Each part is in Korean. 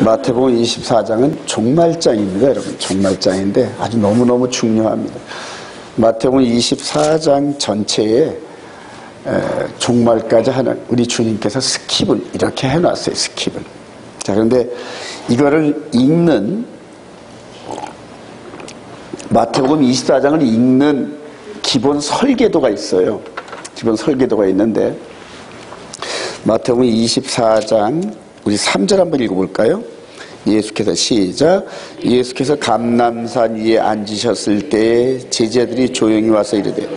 마태복음 24장은 종말장입니다, 여러분. 종말장인데 아주 너무너무 중요합니다. 마태복음 24장 전체에 종말까지 하는 우리 주님께서 스킵을 이렇게 해놨어요, 스킵을. 자, 그런데 이거를 읽는, 마태복음 24장을 읽는 기본 설계도가 있어요. 기본 설계도가 있는데, 마태복음 24장 우리 3절 한번 읽어볼까요? 예수께서 시작. 예수께서 감람산 위에 앉으셨을 때 제자들이 조용히 와서 이르되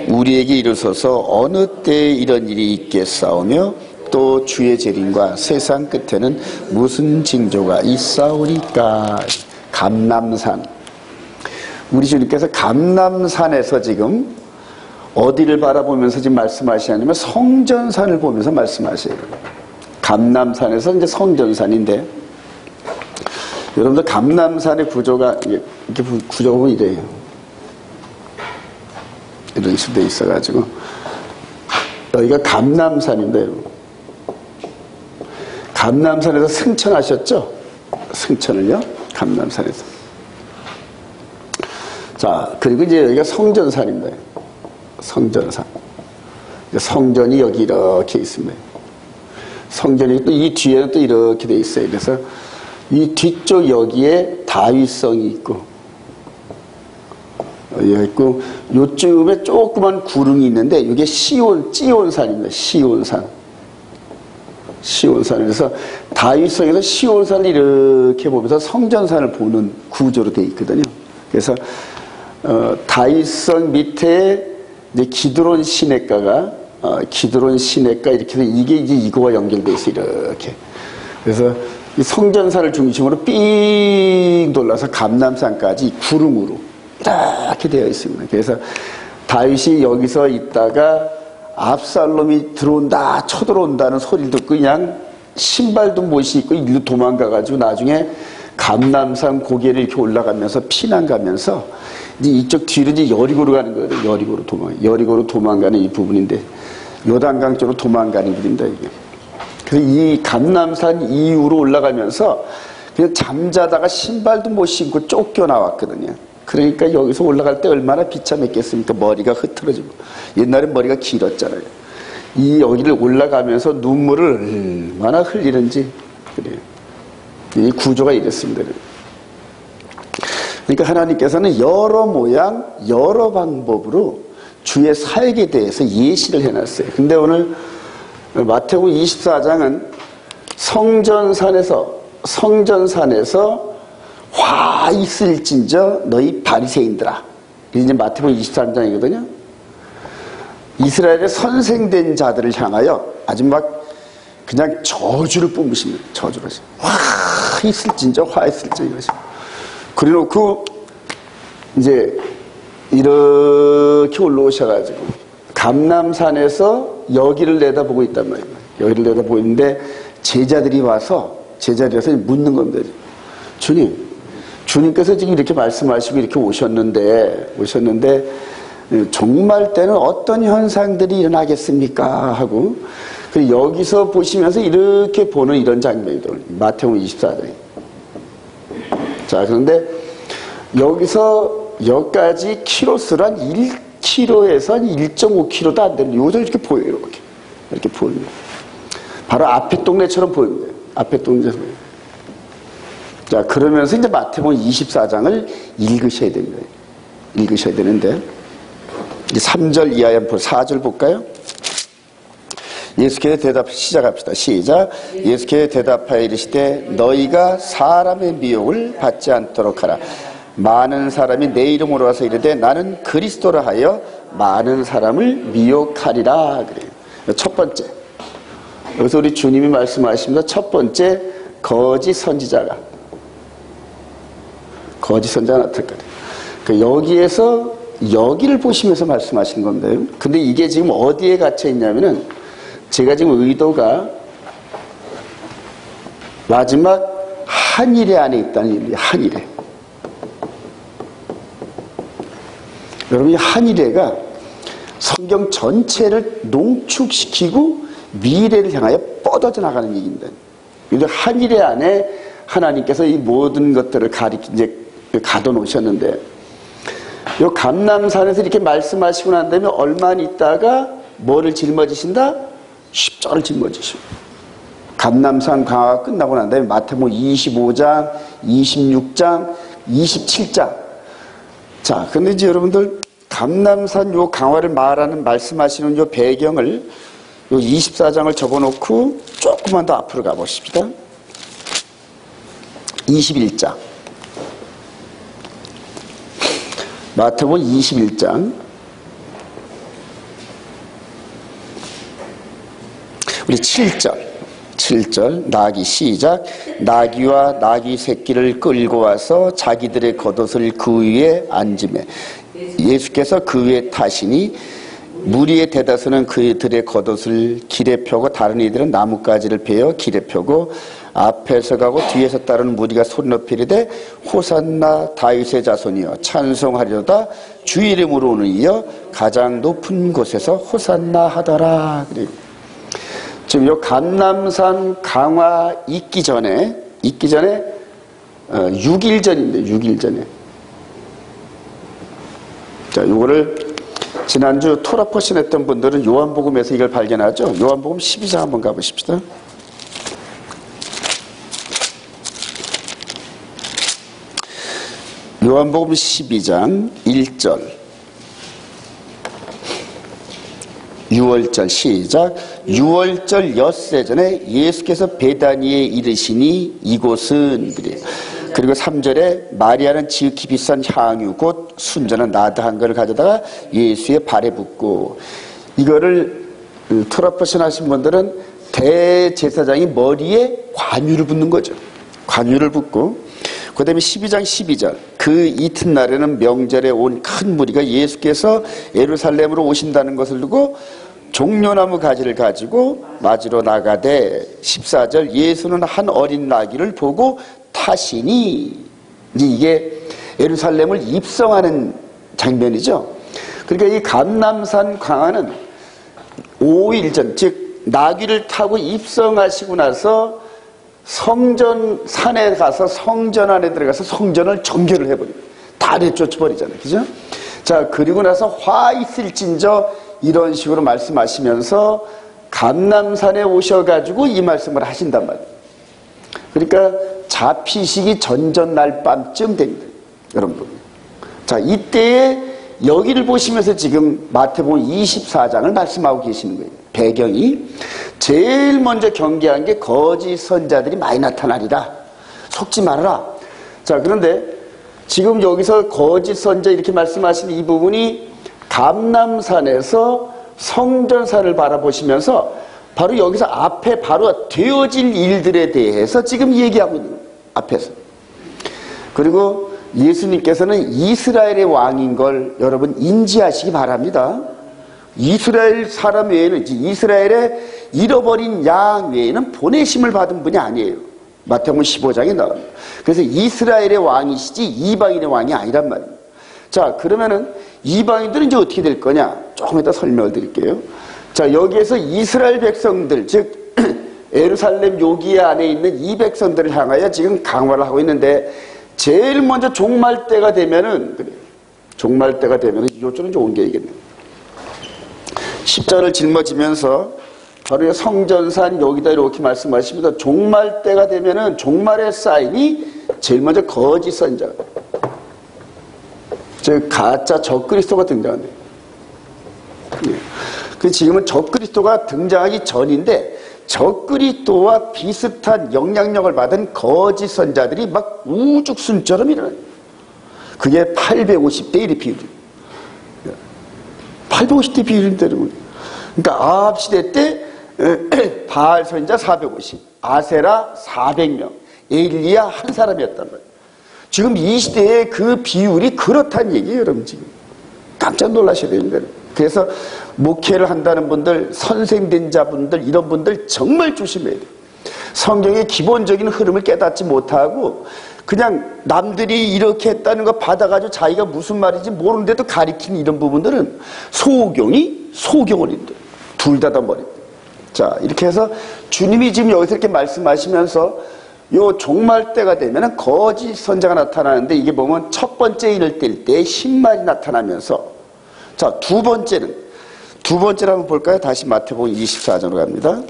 우리에게 이르소서 어느 때에 이런 일이 있겠사오며 또 주의 재림과 세상 끝에는 무슨 징조가 있사오리까. 감람산. 우리 주님께서 감람산에서 지금 어디를 바라보면서 지금 말씀하시냐면 성전산을 보면서 말씀하셔요. 감람산에서 이제 성전산인데, 여러분들 감람산의 구조가 이렇게 구조가 보면 이래요. 이런 식으로 돼 있어가지고 여기가 감람산인데, 여러분. 감람산에서 승천하셨죠? 승천을요? 감람산에서. 자, 그리고 이제 여기가 성전산입니다. 성전산. 성전이 여기 이렇게 있습니다. 성전이 또 이 뒤에는 또 이렇게 돼 있어요. 그래서 이 뒤쪽 여기에 다윗성이 있고, 여기 있고, 요쯤에 조그만 구릉이 있는데, 이게 찌온산입니다. 시온산. 시온산에서 다윗성에서 시온산을 이렇게 보면서 성전산을 보는 구조로 돼 있거든요. 그래서 다윗성 밑에 이제 기드론 시냇가가 기드론 시냇가 이렇게 해서 이게 이제 이거와 연결돼 있어요. 이렇게. 그래서 이 성전산을 중심으로 삥 돌아서 감람산까지 구름으로 이렇게 되어 있습니다. 그래서 다윗이 여기서 있다가 압살롬이 들어온다, 쳐들어온다는 소리를 듣고 그냥 신발도 못 신고 일로 도망가가지고 나중에 감람산 고개를 이렇게 올라가면서 피난 가면서 이제 이쪽 뒤로 이제 여리고로 가는 거예요. 여리고로 도망가는 이 부분인데, 요단강 쪽으로 도망가는 길입니다, 이게. 그래서 이 감람산 이후로 올라가면서 그냥 잠자다가 신발도 못 신고 쫓겨나왔거든요. 그러니까 여기서 올라갈 때 얼마나 비참했겠습니까? 머리가 흐트러지고. 옛날에 머리가 길었잖아요. 이 여기를 올라가면서 눈물을 얼마나 흘리는지. 그래요. 이 구조가 이랬습니다. 그러니까 하나님께서는 여러 모양, 여러 방법으로 주의 사역에 대해서 예시를 해놨어요. 근데 오늘 마태복음 24장은 성전산에서 화 있을진저 너희 바리새인들아. 이게 이제 마태복음 23장이거든요. 이스라엘의 선생된 자들을 향하여 아주 막 그냥 저주를 뿜으십니다. 저주를 하십니다. 화 있을진저 이러십니다. 그래놓고 이제 이렇게 올라오셔가지고 감람산에서 여기를 내다보고 있단 말이에요. 여기를 내다보고 있는데 제자들이 와서 묻는 겁니다. 주님께서 지금 이렇게 말씀하시고 이렇게 오셨는데 종말 때는 어떤 현상들이 일어나겠습니까? 하고, 그리고 여기서 보시면서 이렇게 보는 이런 장면이더라고요. 마태복음 24장. 자, 그런데 여기까지 키로수로 한 1km에서 한 1.5km도 안 되는 요즘 이렇게 보여요. 이렇게 보입니다. 바로 앞에 동네처럼 보입니다. 앞에 동네에서 보여요. 자, 그러면서 이제 마태복음 24장을 읽으셔야 됩니다. 읽으셔야 되는데, 이제 3절 이하에 한번 4절 볼까요? 예수께서 시작합시다. 시작. 예수께서 대답하여 이르시되 너희가 사람의 미혹을 받지 않도록 하라. 많은 사람이 내 이름으로 와서 이르되 나는 그리스도라 하여 많은 사람을 미혹하리라. 그래요. 첫 번째. 여기서 우리 주님이 말씀하십니다. 첫 번째, 거짓 선지자가 나타날 거예요. 그러니까 여기에서 여기를 보시면서 말씀하시는 겁니다. 근데 이게 지금 어디에 갇혀 있냐면은, 제가 지금 의도가 마지막 한일에 안에 있다는 얘기예요. 한일에. 여러분, 이 한일에가 성경 전체를 농축시키고 미래를 향하여 뻗어져 나가는 얘기입니다. 그래서 한일에 안에 하나님께서 이 모든 것들을 이제 가둬 놓으셨는데, 요 감람산에서 이렇게 말씀하시고 난 다음에 얼마 있다가 뭐를 짊어지신다? 십자가를 짊어지시고. 감람산 강화가 끝나고 난 다음에 마태복음 25장, 26장, 27장. 자, 근데 이제 여러분들 감람산 요 강화를 말씀하시는 요 배경을 요 24장을 접어놓고 조금만 더 앞으로 가보십시다. 21장. 마태복음 21장. 우리 7절 나귀 시작. 나귀와 나귀 새끼를 끌고 와서 자기들의 겉옷을 그 위에 앉으매 예수께서 그 위에 타시니 무리의 대다수는 그들의 겉옷을 길에 펴고 다른 이들은 나뭇가지를 베어 길에 펴고 앞에서 가고 뒤에서 따르는 무리가 소리 높이 이르되 호산나 다윗의 자손이여 찬송하리로다 주 이름으로 오는 이여 가장 높은 곳에서 호산나 하더라. 지금 요 감람산 강화 있기 전에 6일 전인데 6일 전에. 자, 요거를 지난주 토라포신 했던 분들은 요한복음에서 이걸 발견하죠. 요한복음 12장 한번 가보십시다. 요한복음 12장 1절 6월절 시작. 6월절 엿새 전에 예수께서 베다니에 이르시니 이곳은 그리고 3절에 마리아는 지극히 비싼 향유 곧 순전한 나드 한 거를 가져다가 예수의 발에 붓고, 이거를 토라포신 하신 분들은 대제사장이 머리에 관유를 붓는 거죠. 관유를 붓고, 그 다음에 12장 12절 그 이튿날에는 명절에 온 큰 무리가 예수께서 예루살렘으로 오신다는 것을 두고 종려나무 가지를 가지고 맞으러 나가되 14절 예수는 한 어린 나귀를 보고 타시니, 이게 예루살렘을 입성하는 장면이죠. 그러니까 이 감람산 강화는 5일 전, 즉 나귀를 타고 입성하시고 나서 성전 산에 가서 성전 안에 들어가서 성전을 정결을 해버립니다. 다 내쫓아버리잖아요. 그죠? 자, 그리고 나서 화 있을진저 이런 식으로 말씀하시면서 감람산에 오셔가지고 이 말씀을 하신단 말이에요. 그러니까 잡히시기 전날 밤쯤 됩니다. 여러분. 자, 이때에 여기를 보시면서 지금 마태복음 24장을 말씀하고 계시는 거예요. 배경이 제일 먼저 경계한 게 거짓 선자들이 많이 나타나리라. 속지 말아라. 자, 그런데 지금 여기서 거짓 선자 이렇게 말씀하시는 이 부분이 감람산에서 성전산을 바라보시면서 바로 여기서 앞에 바로 되어질 일들에 대해서 지금 얘기하고 있는 거예요. 앞에서. 그리고 예수님께서는 이스라엘의 왕인 걸 여러분 인지하시기 바랍니다. 이스라엘 사람 외에는, 이스라엘의 잃어버린 양 외에는 보내심을 받은 분이 아니에요. 마태복음 15장에 나옵니다. 그래서 이스라엘의 왕이시지 이방인의 왕이 아니란 말입니다. 자, 그러면은 이방인들은 이제 어떻게 될 거냐? 조금 이따 설명을 드릴게요. 자, 여기에서 이스라엘 백성들, 즉 예루살렘 요기 안에 있는 이 백성들을 향하여 지금 강화를 하고 있는데, 제일 먼저 종말 때가 되면은, 종말 때가 되면은 이쪽으로 이제 옮겨야겠네요. 십자를 짊어지면서 바로 성전산 여기다 이렇게 말씀하십니다. 종말 때가 되면은 종말의 사인이 제일 먼저 거짓 선자, 즉 가짜 적그리스도가 등장한대요. 그 지금은 적그리스도가 등장하기 전인데 적그리스도와 비슷한 영향력을 받은 거짓 선자들이 막 우죽순처럼 일어나요. 그게 850대 1의 비율이에요. 850대 비율인데, 그러니까 아합 시대 때 바알 선자 450, 아세라 400명, 엘리야 한 사람이었단 말이에요. 지금 이 시대의 그 비율이 그렇다는 얘기예요, 여러분. 지금 깜짝 놀라셔야 됩니다. 그래서 목회를 한다는 분들, 선생된 자분들, 이런 분들 정말 조심해야 돼요. 성경의 기본적인 흐름을 깨닫지 못하고 그냥 남들이 이렇게 했다는 거 받아가지고 자기가 무슨 말인지 모르는데도 가리키는 이런 부분들은 소경이 소경을 인데 둘 다 버린다. 자, 이렇게 해서 주님이 지금 여기서 이렇게 말씀하시면서 요 종말 때가 되면은 거짓 선자가 나타나는데 이게 보면 첫 번째 인을 뗄 때 10만이 나타나면서 자, 두 번째를 한번 볼까요? 다시 마태복음 24장으로 갑니다.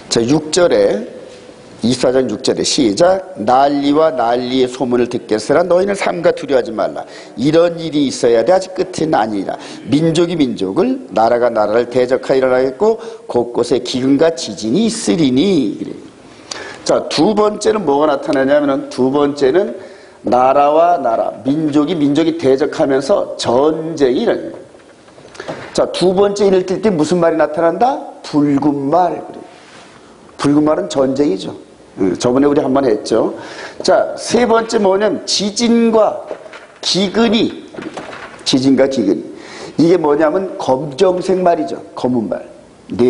자, 6절에 24장 6절에 시작. 난리와 난리의 소문을 듣겠으나 너희는 삼가 두려워하지 말라. 이런 일이 있어야 돼. 아직 끝은 아니라 민족이 민족을 나라가 나라를 대적하여 일어나겠고 곳곳에 기근과 지진이 있으리니. 그래. 자, 두 번째는 뭐가 나타나냐면은 두 번째는 나라와 나라, 민족이 대적하면서 전쟁이 일어나요. 자, 두 번째 일을 뜰 때 무슨 말이 나타난다? 붉은 말. 그래. 붉은 말은 전쟁이죠. 저번에 우리 한번 했죠. 자, 세 번째 뭐냐면 지진과 기근이. 이게 뭐냐면 검정색 말이죠. 검은 말.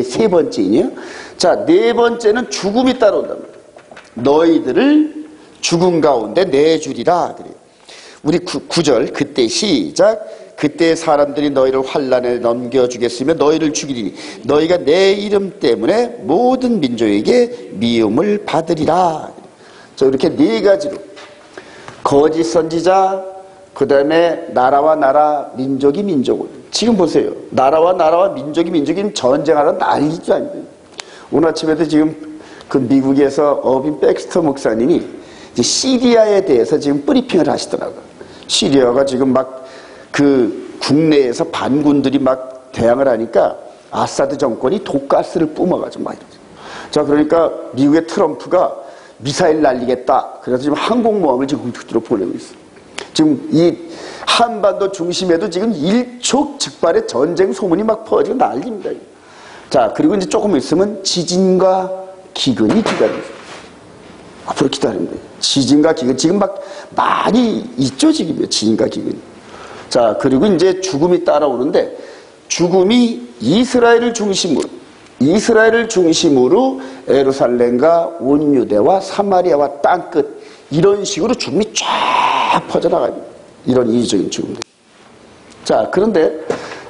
세 번째이네요. 자, 네 번째는 죽음이 따라온단 말이에요. 너희들을 죽음 가운데 내주리라. 그래요. 우리 9절 그때 시작. 그때 사람들이 너희를 환난에 넘겨주겠으며 너희를 죽이리니 너희가 내 이름 때문에 모든 민족에게 미움을 받으리라. 자, 이렇게 네 가지로 거짓 선지자, 그 다음에 나라와 나라, 민족이 민족을. 지금 보세요. 나라와 민족이 전쟁하러 난리도 아닙니다. 오늘 아침에도 지금 그 미국에서 어빈 백스터 목사님이 이제 시리아에 대해서 지금 브리핑을 하시더라고요. 시리아가 지금 막 그 국내에서 반군들이 막 대항을 하니까 아사드 정권이 독가스를 뿜어가지고 막 이러죠. 자, 그러니까 미국의 트럼프가 미사일 날리겠다. 그래서 지금 항공모함을 지금 국토로 보내고 있어요. 지금 이 한반도 중심에도 지금 일촉즉발의 전쟁 소문이 막 퍼지고 난립니다. 자, 그리고 이제 조금 있으면 지진과 기근이 기다립니다. 앞으로 기다립니다. 지진과 기근. 지금 막 많이 있죠, 지금요. 지진과 기근이. 자, 그리고 이제 죽음이 따라오는데 죽음이 이스라엘을 중심으로 예루살렘과 온 유대와 사마리아와 땅끝 이런 식으로 죽음이 쫙 퍼져나갑니다. 이런 이주적인 죽음들. 자, 그런데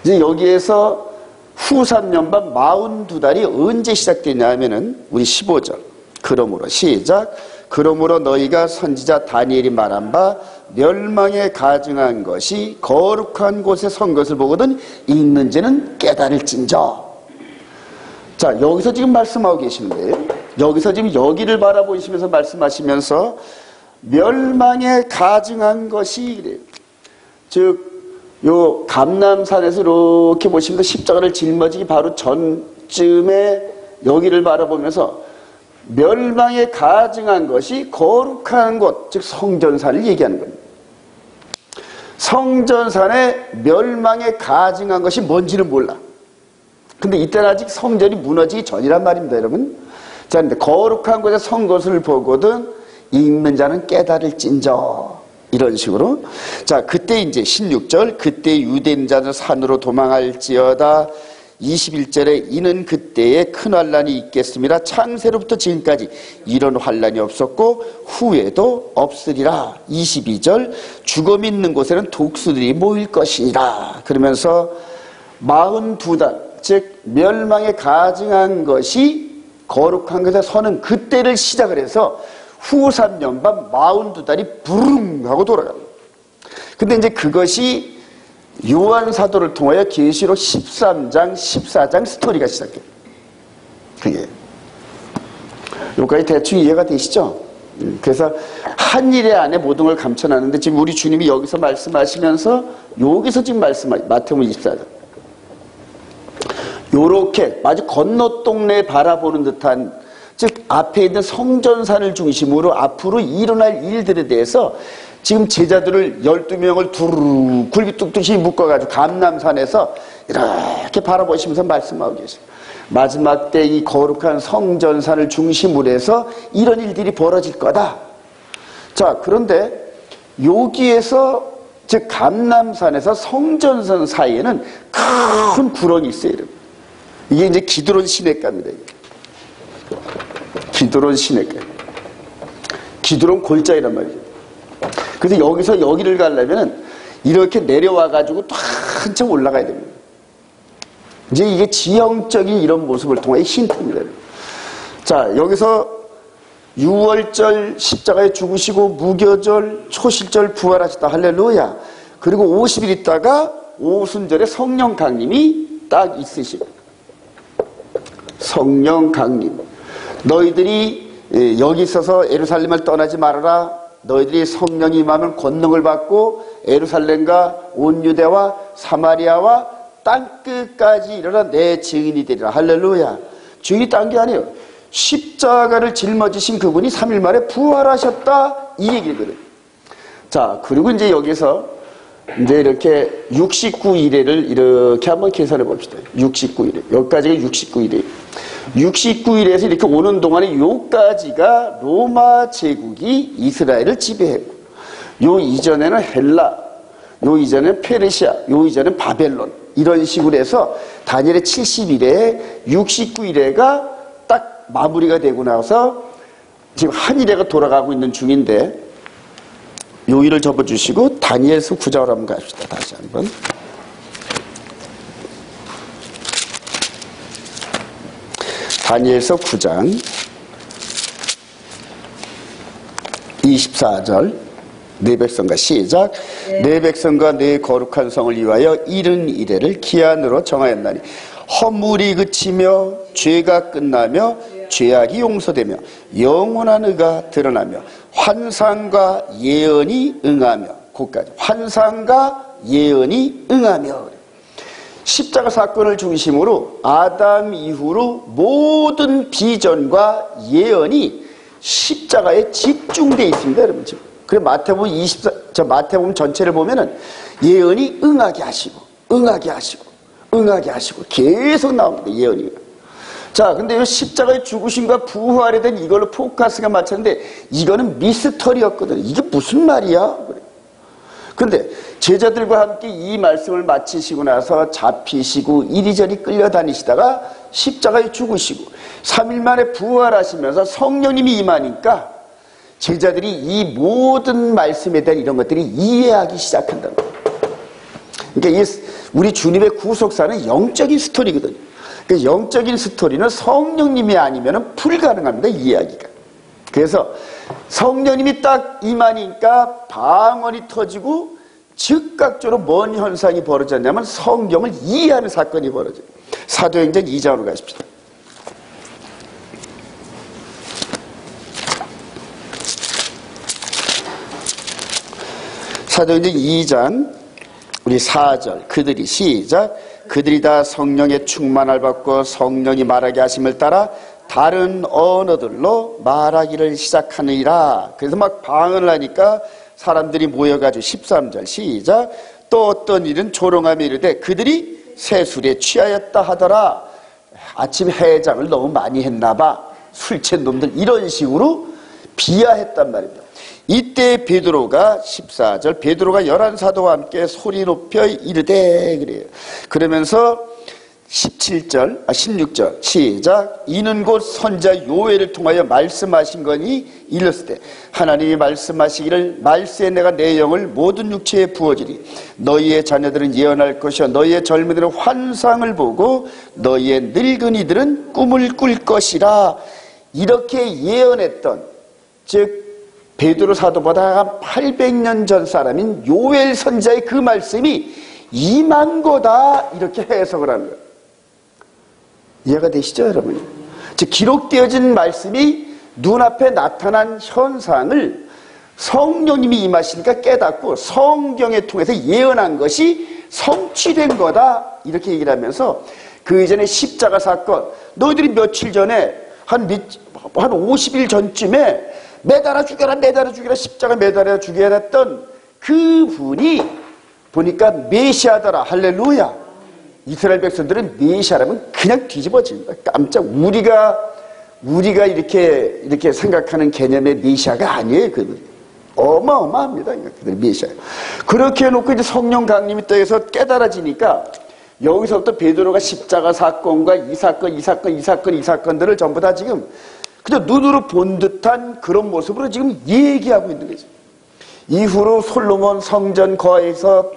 이제 여기에서 후 3년반 42달이 언제 시작되냐 하면은 우리 15절. 그러므로 시작. 그러므로 너희가 선지자 다니엘이 말한 바 멸망에 가증한 것이 거룩한 곳에 선 것을 보거든 있는지는 깨달을진저. 자, 여기서 지금 말씀하고 계시는데요. 여기서 지금 여기를 바라보시면서 말씀하시면서 멸망에 가증한 것이 그래요. 즉, 요 감람산에서 이렇게 보시면서 십자가를 짊어지기 바로 전쯤에 여기를 바라보면서 멸망에 가증한 것이 거룩한 곳, 즉 성전산을 얘기하는 겁니다. 성전산에 멸망에 가증한 것이 뭔지는 몰라. 근데 이때는 아직 성전이 무너지기 전이란 말입니다, 여러분. 자, 근데 거룩한 곳에 선 것을 보거든 읽는 자는 깨달을진저. 이런 식으로. 자, 그때 이제 16절, 그때 유대인 자는 산으로 도망할지어다. 21절에 이는 그때에 큰 환란이 있겠습니다. 창세로부터 지금까지 이런 환란이 없었고 후에도 없으리라. 22절 죽음 있는 곳에는 독수들이 모일 것이니라. 그러면서 42달 즉 멸망에 가증한 것이 거룩한 것에 서는 그때를 시작을 해서 후 3년반 42달이 부릉 하고 돌아갑니다. 근데 이제 그것이 요한 사도를 통하여 계시록 13장, 14장 스토리가 시작돼요. 그게. 여기까지 대충 이해가 되시죠? 그래서 한 일에 안에 모든 걸 감춰놨는데 지금 우리 주님이 여기서 말씀하시면서 여기서 지금 마태복음 24장. 요렇게 마치 건너동네 바라보는 듯한 즉 앞에 있는 성전산을 중심으로 앞으로 일어날 일들에 대해서 지금 제자들을 12명을 두루루 굴비뚝뚝이 묶어가지고 감람산에서 이렇게 바라보시면서 말씀하고 계세요. 마지막 때 이 거룩한 성전산을 중심으로 해서 이런 일들이 벌어질 거다. 자, 그런데 여기에서 즉 감람산에서 성전산 사이에는 큰 구렁이 있어요. 이게 이제 기드론 시냇가입니다. 기드론 시냇가. 기드론 골짜기란 말이죠. 그래서 여기서 여기를 가려면 이렇게 내려와가지고 또 한참 올라가야 됩니다. 이제 이게 지형적인 이런 모습을 통해 힌트입니다. 자, 여기서 유월절 십자가에 죽으시고 무교절, 초실절 부활하셨다. 할렐루야. 그리고 50일 있다가 오순절에 성령 강림이 딱 있으시고, 성령 강림. 너희들이 여기 있어서 예루살렘을 떠나지 말아라. 너희들이 성령이 임하면 권능을 받고 예루살렘과 온 유대와 사마리아와 땅끝까지 일어나 내 증인이 되리라. 할렐루야. 증인이 딴 게 아니에요. 십자가를 짊어지신 그분이 3일 만에 부활하셨다, 이 얘기거든. 자, 그리고 이제 여기서 이제 이렇게 69일에를 이렇게 한번 계산해 봅시다. 69일에. 여기까지가 69일이에요. 69일에서 이렇게 오는 동안에 요까지가 로마 제국이 이스라엘을 지배했고, 요 이전에는 헬라, 요 이전에는 페르시아, 요 이전에는 바벨론, 이런 식으로 해서 다니엘의 70일에 69일에가 딱 마무리가 되고 나서 지금 한 일회가 돌아가고 있는 중인데, 요 일을 접어주시고 다니엘서 9장으로 한번 갑시다. 다시 한번. 다니엘서 9장 24절. 내 백성과 시작. 내 백성과 내 거룩한 성을 위하여 71회를 기한으로 정하였나니 허물이 그치며 죄가 끝나며 죄악이 용서되며 영원한 의가 드러나며 환상과 예언이 응하며, 그까지 환상과 예언이 응하며. 십자가 사건을 중심으로 아담 이후로 모든 비전과 예언이 십자가에 집중되어 있습니다, 여러분. 지금. 그래서 마태복음 전체를 보면은 예언이 응하게 하시고, 응하게 하시고, 응하게 하시고 계속 나옵니다, 예언이. 자, 근데 이 십자가의 죽으심과 부활에 대한 이걸로 포커스가 맞췄는데, 이거는 미스터리였거든요. 이게 무슨 말이야? 그런데 제자들과 함께 이 말씀을 마치시고 나서 잡히시고 이리저리 끌려다니시다가 십자가에 죽으시고 3일 만에 부활하시면서 성령님이 임하니까 제자들이 이 모든 말씀에 대한 이런 것들이 이해하기 시작한다는 거예요. 그러니까 우리 주님의 구속사는 영적인 스토리거든요. 그 영적인 스토리는 성령님이 아니면 불가능합니다, 이해하기가. 그래서 성령님이 딱 임하니까 방언이 터지고 즉각적으로 뭔 현상이 벌어졌냐면 성경을 이해하는 사건이 벌어져요. 사도행전 2장으로 가십시다. 사도행전 2장 우리 4절. 그들이 시작. 그들이 다 성령의 충만을 받고 성령이 말하게 하심을 따라 다른 언어들로 말하기를 시작하느니라. 그래서 막 방언을 하니까 사람들이 모여가지고 13절 시작. 또 어떤 일은 조롱하며 이르되 그들이 새술에 취하였다 하더라. 아침 해장을 너무 많이 했나봐, 술 취한 놈들, 이런 식으로 비하했단 말입니다. 이때 베드로가 14절 베드로가 11사도와 함께 소리 높여 이르되 그래요. 그러면서 16절 시작. 이는 곧 선자 요엘을 통하여 말씀하신 거니 일렀을 때 하나님이 말씀하시기를 말세에 내가 내 영을 모든 육체에 부어주리. 너희의 자녀들은 예언할 것이요 너희의 젊은이들은 환상을 보고 너희의 늙은이들은 꿈을 꿀 것이라. 이렇게 예언했던, 즉 베드로 사도보다 한 800년 전 사람인 요엘 선자의 그 말씀이 임한 거다, 이렇게 해석을 하는 거예요. 이해가 되시죠, 여러분? 즉 기록되어진 말씀이 눈앞에 나타난 현상을 성령님이 임하시니까 깨닫고 성경에 통해서 예언한 것이 성취된 거다, 이렇게 얘기를 하면서 그 이전에 십자가 사건, 너희들이 며칠 전에 한 50일 전쯤에 매달아 죽여라 십자가 매달아 죽여야 했던 그분이 보니까 메시아더라. 할렐루야. 이스라엘 백성들은 메시아라면 그냥 뒤집어집니다. 깜짝. 우리가 이렇게 생각하는 개념의 메시아가 아니에요. 그들 어마어마합니다. 그들 메시아. 그렇게 해놓고 이제 성령 강림이 또 해서 깨달아지니까 여기서부터 베드로가 십자가 사건과 이 사건들을 전부 다 지금 그냥 눈으로 본 듯한 그런 모습으로 지금 얘기하고 있는 거죠. 이후로 솔로몬 성전 거에서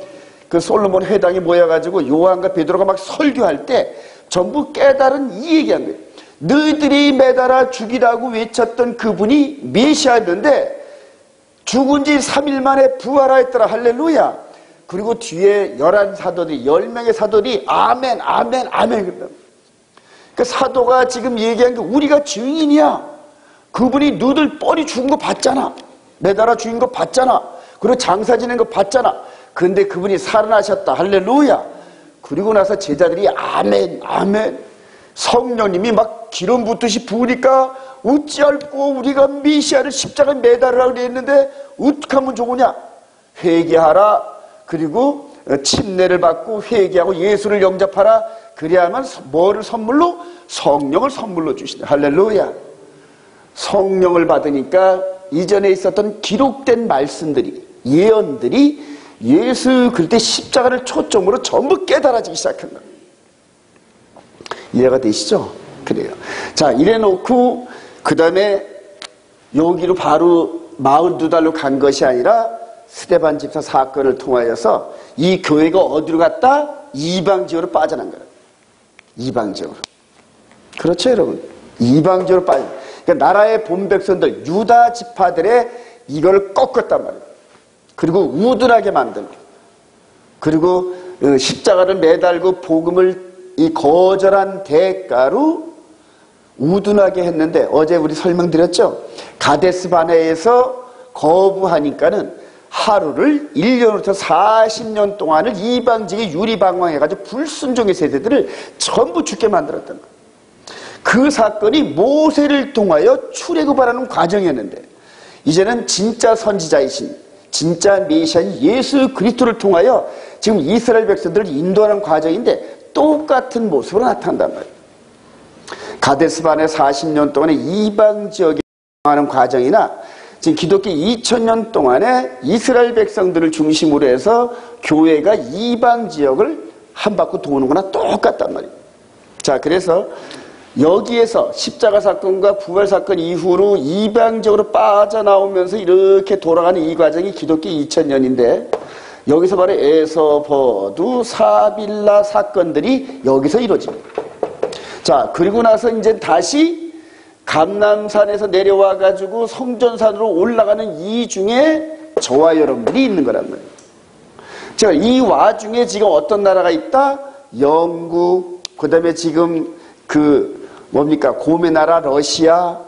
그 솔로몬 회당에 모여가지고 요한과 베드로가 막 설교할 때 전부 깨달은 이 얘기한 거예요. 너희들이 매달아 죽이라고 외쳤던 그분이 메시아였는데 죽은 지 3일 만에 부활하였더라. 할렐루야. 그리고 뒤에 11사도들이 10명의 사도들이 아멘 아멘 아멘. 그 사도가 지금 얘기한 게 우리가 증인이야. 그분이 너희들 뻘이 죽은 거 봤잖아. 매달아 죽인 거 봤잖아. 그리고 장사 지낸 거 봤잖아. 근데 그분이 살아나셨다. 할렐루야. 그리고 나서 제자들이 아멘 아멘. 성령님이 막 기름 붓듯이 부으니까 어찌할꼬 우리가 메시아를 십자가에 매달으라고 했는데 어떻게 하면 좋으냐. 회개하라. 그리고 침례를 받고 회개하고 예수를 영접하라. 그래야만 뭐를 선물로? 성령을 선물로 주시네. 할렐루야. 성령을 받으니까 이전에 있었던 기록된 말씀들이, 예언들이 예수 그때 십자가를 초점으로 전부 깨달아지기 시작한다. 이해가 되시죠? 그래요. 자, 이래 놓고 그 다음에 여기로 바로 42달로 간 것이 아니라 스데반 집사 사건을 통하여서 이 교회가 어디로 갔다? 이방 지역으로 빠져난 거예요. 이방 지역으로. 그렇죠, 여러분? 이방 지역으로 빠져. 그러니까 나라의 본 백성들, 유다 지파들의 이걸 꺾었단 말이에요. 그리고 우둔하게 만들고, 그리고 십자가를 매달고 복음을 이 거절한 대가로 우둔하게 했는데, 어제 우리 설명드렸죠? 가데스 바네에서 거부하니까는 하루를 1년부터 40년 동안을 이방지에 유리방황해가지고 불순종의 세대들을 전부 죽게 만들었던 거예요. 그 사건이 모세를 통하여 출애굽하라는 과정이었는데, 이제는 진짜 선지자이신 진짜 메시아인 예수 그리스도를 통하여 지금 이스라엘 백성들을 인도하는 과정인데 똑같은 모습으로 나타난단 말이에요. 가데스반의 40년 동안의 이방 지역에 하는 과정이나 지금 기독교 2000년 동안에 이스라엘 백성들을 중심으로 해서 교회가 이방 지역을 한 바퀴 도는 거나 똑같단 말이에요. 자, 그래서 여기에서 십자가 사건과 부활 사건 이후로 이방 지역으로 빠져나오면서 이렇게 돌아가는 이 과정이 기독교 2000년인데 여기서 바로 에서버두 사빌라 사건들이 여기서 이루어집니다. 자, 그리고 나서 이제 다시 감람산에서 내려와 가지고 성전산으로 올라가는 이 중에 저와 여러분들이 있는 거란 말이에요. 자, 이 와중에 지금 어떤 나라가 있다? 영국, 그 다음에 지금 곰의 나라 러시아,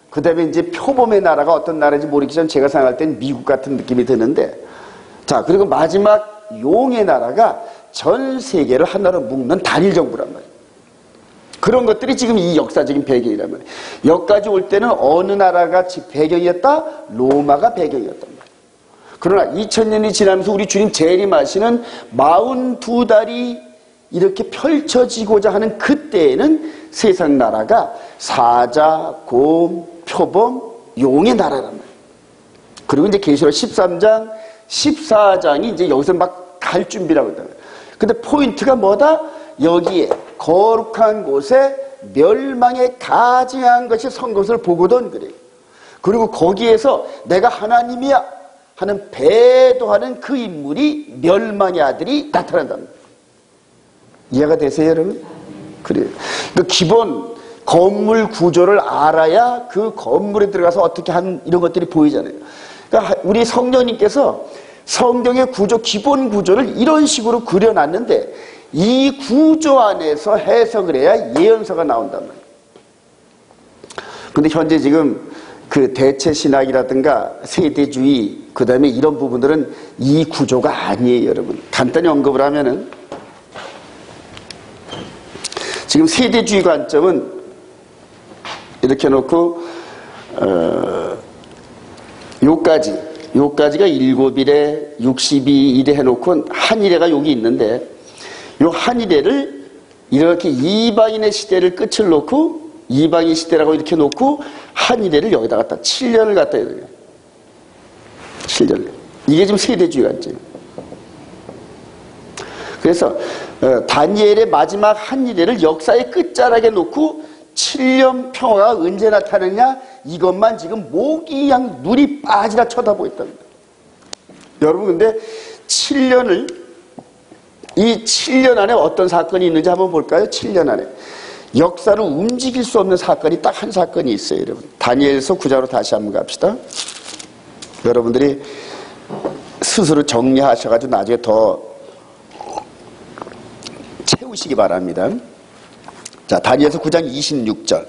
그 다음에 이제 표범의 나라가 어떤 나라인지 모르겠지만 제가 생각할 땐 미국 같은 느낌이 드는데, 자, 그리고 마지막 용의 나라가 전 세계를 하나로 묶는 단일 정부란 말이에요. 그런 것들이 지금 이 역사적인 배경이란 말이에요. 여기까지 올 때는 어느 나라가 배경이었다? 로마가 배경이었단 말이에요. 그러나 2000년이 지나면서 우리 주님 재림하시는 42달이 이렇게 펼쳐지고자 하는 그때에는 세상 나라가 사자, 곰, 표범, 용의 나라란 말이에요. 그리고 이제 계시록 13장, 14장이 이제 여기서 막 갈 준비라고 했다. 근데 포인트가 뭐다? 여기에 거룩한 곳에 멸망에 가증한 것이 선 것을 보거든 그래요. 그리고 거기에서 내가 하나님이야 하는 배도하는 그 인물이 멸망의 아들이 나타난답니다. 이해가 되세요, 여러분? 그래요. 그 기본 건물 구조를 알아야 그 건물에 들어가서 어떻게 한 이런 것들이 보이잖아요. 그러니까 우리 성령님께서 성경의 구조, 기본 구조를 이런 식으로 그려놨는데 이 구조 안에서 해석을 해야 예언서가 나온단 말이에요. 근데 현재 지금 그 대체 신학이라든가 세대주의, 그 다음에 이런 부분들은 이 구조가 아니에요, 여러분. 간단히 언급을 하면은 지금 세대주의 관점은 이렇게 놓고 요까지가 7일에 62일에 해놓고 한일회가 여기 있는데 요 한일회를 이렇게 이방인의 시대를 끝을 놓고 이방인 시대라고 이렇게 놓고 한일회를 여기다 갖다 7년을 갖다 해야 돼요. 7년. 이게 지금 세대주의 관점이에요. 그래서 다니엘의 마지막 한일회를 역사의 끝자락에 놓고 7년 평화가 언제 나타나냐? 이것만 지금 목이 그냥 눈이 빠지라 쳐다보고 있답니다. 여러분, 근데 7년을 이 7년 안에 어떤 사건이 있는지 한번 볼까요? 7년 안에 역사를 움직일 수 없는 사건이 딱 한 사건이 있어요, 여러분. 다니엘서 9장으로 다시 한번 갑시다. 여러분들이 스스로 정리하셔가지고 나중에 더 채우시기 바랍니다. 자, 다니엘서 9장 26절.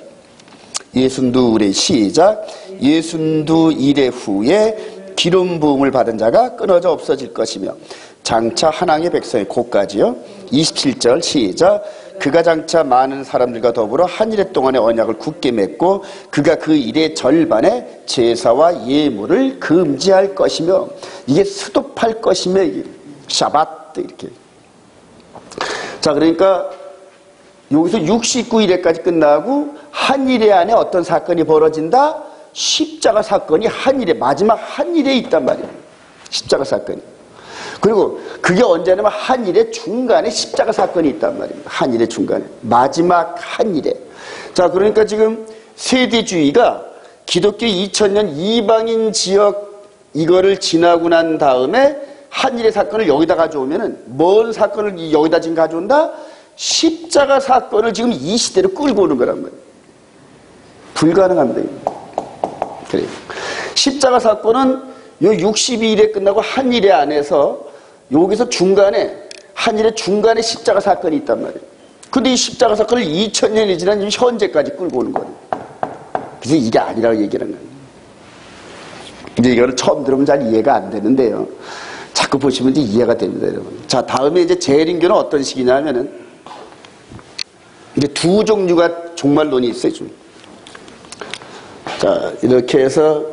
예순두 일의 시작. 예순두 일의 후에 기름 부음을 받은 자가 끊어져 없어질 것이며 장차 하나님의 백성의 곧까지요. 27절 시작. 그가 장차 많은 사람들과 더불어 한 일해 동안의 언약을 굳게 맺고 그가 그 일의 절반에 제사와 예물을 금지할 것이며 이게 수도할 것이며 샤밧 이렇게. 자, 그러니까 여기서 69일에까지 끝나고 한 일에 안에 어떤 사건이 벌어진다? 십자가 사건이 한 일에, 마지막 한 일에 있단 말이에요. 십자가 사건이. 그리고 그게 언제냐면 한 일의 중간에 십자가 사건이 있단 말입니다. 한 일의 중간에. 마지막 한 일에. 자, 그러니까 지금 세대주의가 기독교 2000년 이방인 지역 이거를 지나고 난 다음에 한 일의 사건을 여기다 가져오면은 뭔 사건을 여기다 지금 가져온다? 십자가 사건을 지금 이 시대로 끌고 오는 거란 말이에요. 불가능합니다. 그래요. 십자가 사건은 요 62일에 끝나고 한 일에 안에서 여기서 중간에 한 일의 중간에 십자가 사건이 있단 말이에요. 근데 이 십자가 사건을 2000년이 지난 현재까지 끌고 오는 거예요. 그래서 이게 아니라고 얘기를 하는 거예요. 이제 이거를 처음 들으면 잘 이해가 안 되는데요. 자꾸 보시면 이제 이해가 됩니다, 여러분. 자, 다음에 이제 재림교는 어떤 식이냐면은 이제 두 종류가 종말론이 있어요, 좀. 자, 이렇게 해서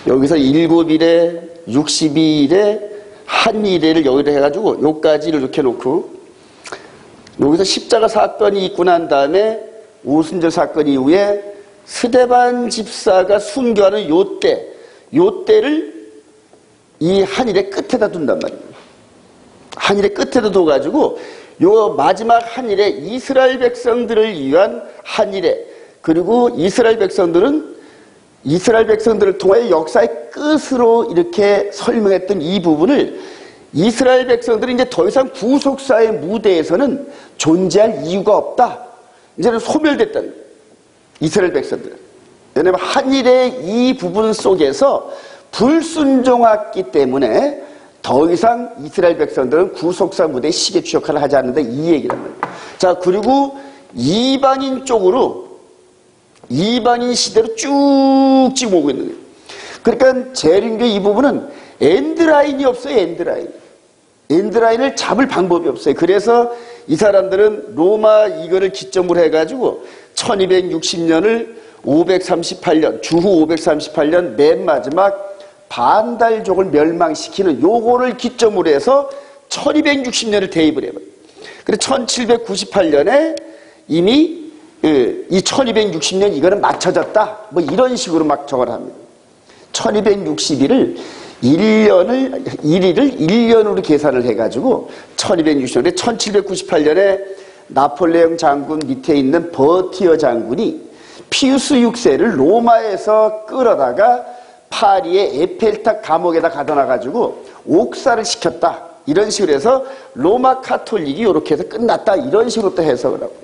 여기서 7일에 62일에 한 일회를 여기다 해가지고 요까지를 이렇게 놓고 여기서 십자가 사건이 있고 난 다음에 오순절 사건 이후에 스데반 집사가 순교하는 요때를 이 한 일의 끝에다 둔단 말입니다. 한 일의 끝에다 둬가지고 요 마지막 한 일에 이스라엘 백성들을 위한 한 일에 그리고 이스라엘 백성들을 통하여 역사의 끝으로 이렇게 설명했던 이 부분을 이스라엘 백성들이 이제 더 이상 구속사의 무대에서는 존재할 이유가 없다. 이제는 소멸됐다는 거예요. 이스라엘 백성들은. 왜냐하면 한일의 이 부분 속에서 불순종했기 때문에 더 이상 이스라엘 백성들은 구속사 무대에 시계 추적하려 하지 않는다. 이 얘기란 말이에요. 자, 그리고 이방인 쪽으로 이방인 시대로 쭉쭉 오고 있는 거예요. 그러니까 재림교 이 부분은 엔드라인이 없어요. 엔드라인을 잡을 방법이 없어요. 그래서 이 사람들은 로마 이거를 기점으로 해가지고 1260년을 538년 주후 538년 맨 마지막 반달족을 멸망시키는 요거를 기점으로 해서 1260년을 대입을 해요. 그래서 1798년에 이미 이 1260년 이거는 맞춰졌다. 뭐 이런 식으로 막 저걸 합니다. 1261을 1일을 계산을 해가지고 1260년에 1798년에 나폴레옹 장군 밑에 있는 버티어 장군이 피우스 6세를 로마에서 끌어다가 파리의 에펠탑 감옥에다 가둬놔가지고 옥사를 시켰다. 이런 식으로 해서 로마 카톨릭이 이렇게 해서 끝났다. 이런 식으로 또 해석을 하고.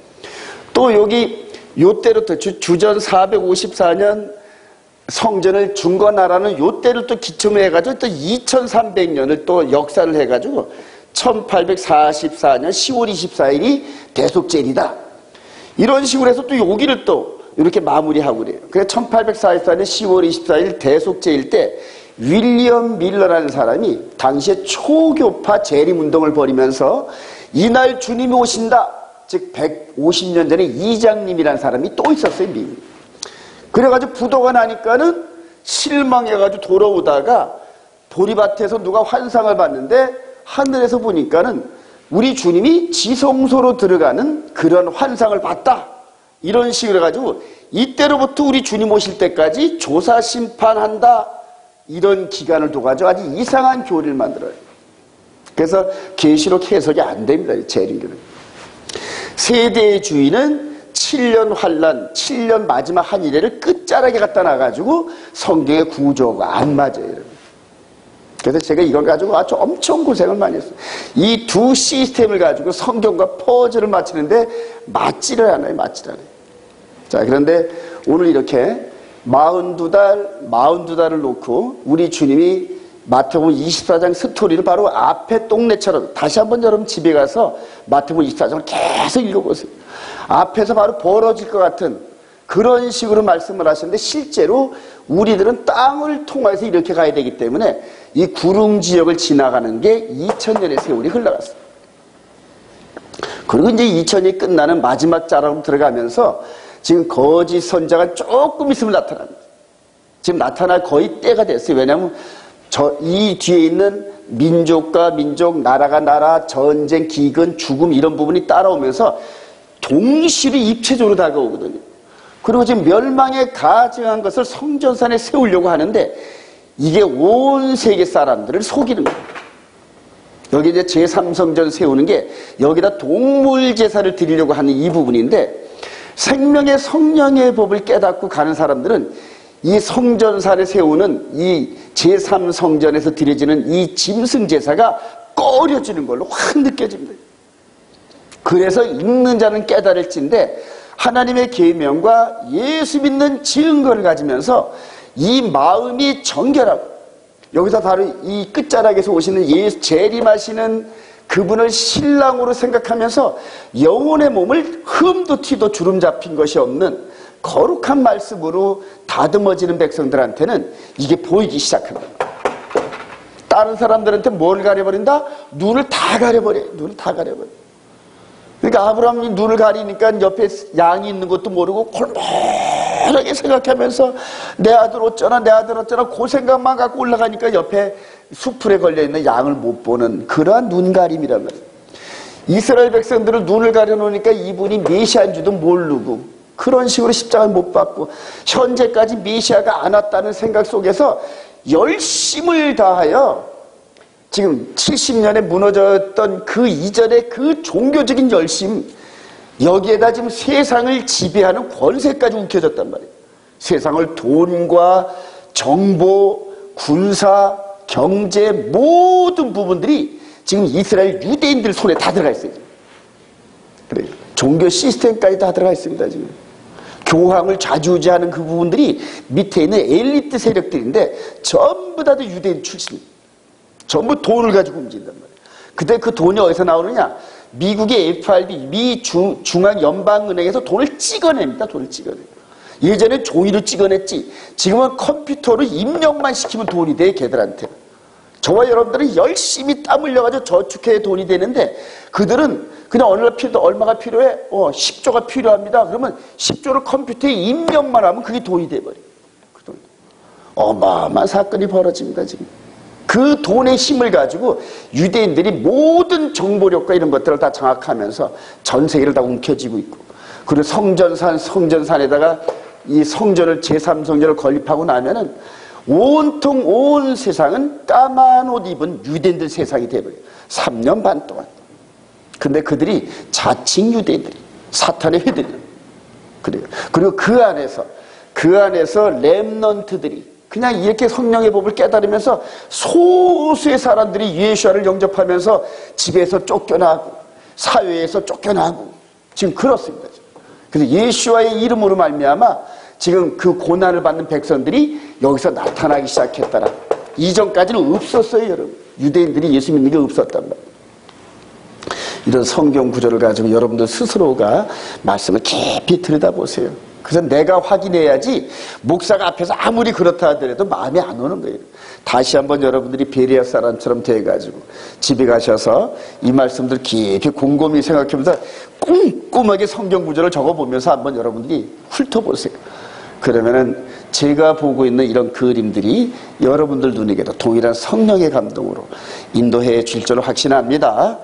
또 여기 요때부터 주전 454년 성전을 중건하라는 요때를 또 기점으로 해가지고 또 2300년을 또 역사를 해가지고 1844년 10월 24일이 대속제일이다. 이런 식으로 해서 또 여기를 또 이렇게 마무리하고 그래요. 그래서 1844년 10월 24일 대속제일 때 윌리엄 밀러라는 사람이 당시에 초교파 재림운동을 벌이면서 이날 주님이 오신다. 즉 150년 전에 이장님이라는 사람이 또 있었어요. 미국에. 그래가지고 부도가 나니까는 실망해가지고 돌아오다가 보리밭에서 누가 환상을 봤는데 하늘에서 보니까는 우리 주님이 지성소로 들어가는 그런 환상을 봤다. 이런 식으로 해가지고 이때로부터 우리 주님 오실 때까지 조사 심판한다. 이런 기간을 둬가지고 아주 이상한 교리를 만들어요. 그래서 계시록 해석이 안 됩니다. 재림교는. 세대주의는 7년 환란, 7년 마지막 한 일회를 끝자락에 갖다 놔가지고 성경의 구조가 안 맞아요. 여러분. 그래서 제가 이걸 가지고 아주 엄청 고생을 많이 했어요. 이 두 시스템을 가지고 성경과 퍼즐을 맞추는데 맞지를 않아요. 자, 그런데 오늘 이렇게 42달을 놓고 우리 주님이 마태복음 24장 스토리를 바로 앞에 똥내처럼 다시 한번 여러분 집에 가서 마태복음 24장을 계속 읽어보세요. 앞에서 바로 벌어질 것 같은 그런 식으로 말씀을 하시는데 실제로 우리들은 땅을 통해서 이렇게 가야 되기 때문에 이 구릉 지역을 지나가는 게 2000년의 세월이 흘러갔어요. 그리고 이제 2000년이 끝나는 마지막 자락으로 들어가면서 지금 거짓 선자가 조금 있으면 나타납니다. 지금 나타날 거의 때가 됐어요. 왜냐하면 이 뒤에 있는 민족과 민족, 나라가 나라, 전쟁, 기근, 죽음 이런 부분이 따라오면서 동시로 입체적으로 다가오거든요. 그리고 지금 멸망에 가증한 것을 성전산에 세우려고 하는데 이게 온 세계 사람들을 속이는 거예요. 여기 이제 제3성전 세우는 게 여기다 동물 제사를 드리려고 하는 이 부분인데 생명의 성령의 법을 깨닫고 가는 사람들은 이 성전산에 세우는 이 제3성전에서 드려지는 이 짐승 제사가 꺼려지는 걸로 확 느껴집니다. 그래서 읽는 자는 깨달을진데 하나님의 계명과 예수 믿는 증거를 가지면서 이 마음이 정결하고 여기서 바로 이 끝자락에서 오시는 예수 재림하시는 그분을 신랑으로 생각하면서 영혼의 몸을 흠도 티도 주름 잡힌 것이 없는 거룩한 말씀으로 다듬어지는 백성들한테는 이게 보이기 시작합니다. 다른 사람들한테 뭘 가려버린다? 눈을 다 가려버려요. 그러니까 아브라함이 눈을 가리니까 옆에 양이 있는 것도 모르고 골똘하게 생각하면서 내 아들 어쩌나 그 생각만 갖고 올라가니까 옆에 수풀에 걸려있는 양을 못 보는 그러한 눈가림이란 말이에요. 이스라엘 백성들을 눈을 가려놓으니까 이분이 메시아인 줄도 모르고 그런 식으로 십자가를 못 받고 현재까지 메시아가 안 왔다는 생각 속에서 열심을 다하여 지금 70년에 무너졌던 그 이전의 그 종교적인 열심 여기에다 지금 세상을 지배하는 권세까지 움켜졌단 말이에요. 세상을 돈과 정보, 군사, 경제 모든 부분들이 지금 이스라엘 유대인들 손에 다 들어가 있어요. 그래요. 종교 시스템까지 다 들어가 있습니다. 지금 교황을 좌지우지하는 그 부분들이 밑에 있는 엘리트 세력들인데 전부 다 유대인 출신입니다. 전부 돈을 가지고 움직인단 말이에요. 그때 그 돈이 어디서 나오느냐? 미국의 FRB, 미 중앙연방은행에서 돈을 찍어냅니다. 예전에 종이로 찍어냈지. 지금은 컴퓨터로 입력만 시키면 돈이 돼, 걔들한테. 저와 여러분들은 열심히 땀 흘려가지고 저축해야 돈이 되는데 그들은 그냥 얼마가 필요해? 10조가 필요합니다. 그러면 10조를 컴퓨터에 입력만 하면 그게 돈이 돼버려요. 그 돈. 어마어마한 사건이 벌어집니다, 지금. 그 돈의 힘을 가지고 유대인들이 모든 정보력과 이런 것들을 다 장악하면서 전 세계를 다 움켜쥐고 있고 그리고 성전산에다가 이 성전을 제3성전을 건립하고 나면은 온통 온 세상은 까만 옷 입은 유대인들 세상이 돼버려요. 3년 반 동안. 근데 그들이 자칭 유대인들이 사탄에 휘둘려요. 그래요. 그리고 그 안에서 렘넌트들이 그냥 이렇게 성령의 법을 깨달으면서 소수의 사람들이 예수와를 영접하면서 집에서 쫓겨나고 사회에서 쫓겨나고 지금 그렇습니다. 그래서 예수와의 이름으로 말미암아 지금 그 고난을 받는 백성들이 여기서 나타나기 시작했더라. 이전까지는 없었어요, 여러분. 유대인들이 예수 믿는 게 없었단 말이에요. 이런 성경 구조를 가지고 여러분들 스스로가 말씀을 깊이 들여다보세요. 그래서 내가 확인해야지 목사가 앞에서 아무리 그렇다 하더라도 마음에 안 오는 거예요. 다시 한번 여러분들이 베레아 사람처럼 돼가지고 집에 가셔서 이 말씀들 깊이 곰곰이 생각하면서 꼼꼼하게 성경 구조를 적어보면서 한번 여러분들이 훑어보세요. 그러면은 제가 보고 있는 이런 그림들이 여러분들 눈에게도 동일한 성령의 감동으로 인도해 줄 줄로 확신합니다.